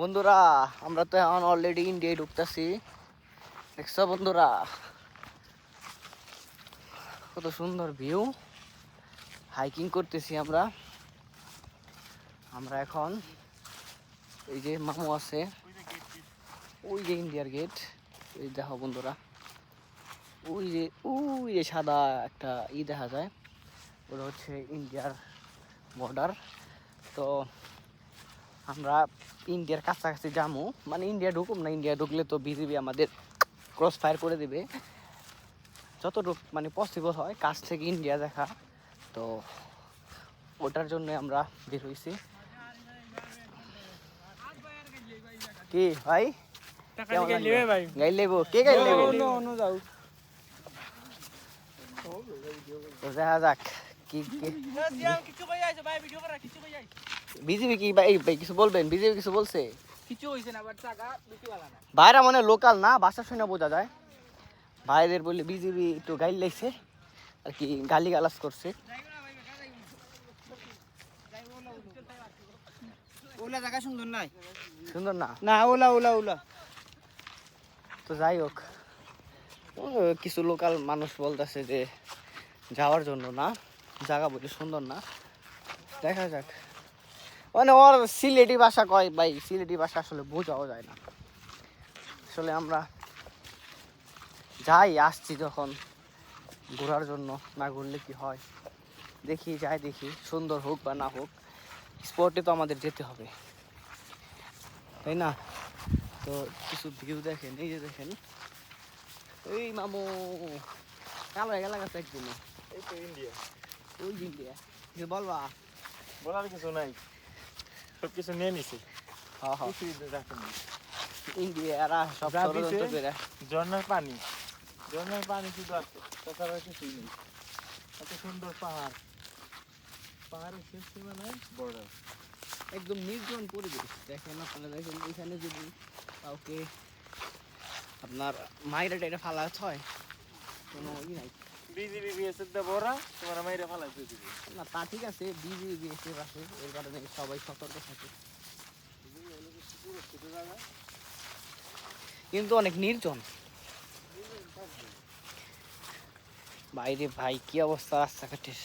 বন্ধুরা আমরা তো এখন অলরেডি ইন্ডিয়ায় ঢুকতেছি। দেখছো বন্ধুরা কত সুন্দর ভিউ, হাইকিং করতেছি আমরা। এখন এই যে মামু আছে, ওই যে ইন্ডিয়ার গেট, এই দেখো বন্ধুরা, ওই যে সাদা একটা দেখা যায়, ওটা হচ্ছে ইন্ডিয়ার বর্ডার। তো আমরা ইন্ডিয়ার কাছাকাছি যাবো, মানে ইন্ডিয়া ঢুকুম না, ইন্ডিয়া ঢুকলে তো বিজিবি আমাদের ক্রস ফায়ার করে দিবে। যতটুকু মানে পসিবল হয় কাছ থেকে ইন্ডিয়া দেখা, তো ওটার জন্য আমরা বের হয়েছি। কি ভাই গাইল লেবো, কে গাইল লেবো? দেখা যাক কি বিজেপি কি ভাই কিছু বলবেন? বিজেপি কিছু বলছে? ভাইরা মানে লোকাল না, ভাষা শুনে বোঝা যায়। ভাইদের বললে বিজেপি একটু গাইল লাগছে আর কি, গালি গালাজ করছে। ওলা জায়গা সুন্দর নাই, সুন্দর না না ওলা ওলা ওলা। তো যাই হোক, কিছু লোকাল মানুষ বলতেছে যে যাওয়ার জন্য না, জায়গা বলে সুন্দর না। দেখা যাক, মানে ওর সিলেটি ভাষা কয় ভাই, সিলেটি ভাষা আসলে বোঝাও যায় না। আসলে আমরা যাই আসছি যখন ঘোরার জন্য, না ঘুরলে কি হয়। দেখি দেখি সুন্দর হোক বা না হোক, স্পটে তো আমাদের যেতে হবে, তাই না? তো কিছু ভিউ দেখেন, এই যে দেখেন, এই মামু কালো হয়ে গেল গেছে একদিন। এই তো ইন্ডিয়া, ওই ইন্ডিয়া কিছু বলবা? বলার কিছু নাই, সব কিছু নিয়ে নিছি। ইন্ডিয়ারা সব ষড়যন্ত্র করে। ঝর্ণার পানি শুধু আছে, তাছাড়া কিছুই নেই। এত সুন্দর পাহাড়, পাহাড়ের শেষ সীমানায় বর্ডার, একদম নির্জন পরিবেশ। দেখেন আপনারা, দেখেন এখানে যদি কাউকে আপনার মাইরা টাইরা ফালা হয়, কোনো নাই। বিজিবি বিএসএফ দা বড়া তোমার মাইরে ফালাইতে দিবে না, তা ঠিক আছে, বিজিবি বিএসএফ আছে, এর কারণে সবাই সতর্ক থাকে, কিন্তু অনেক নির্জন। বাইরে ভাই কি অবস্থা রাস্তাঘাটের।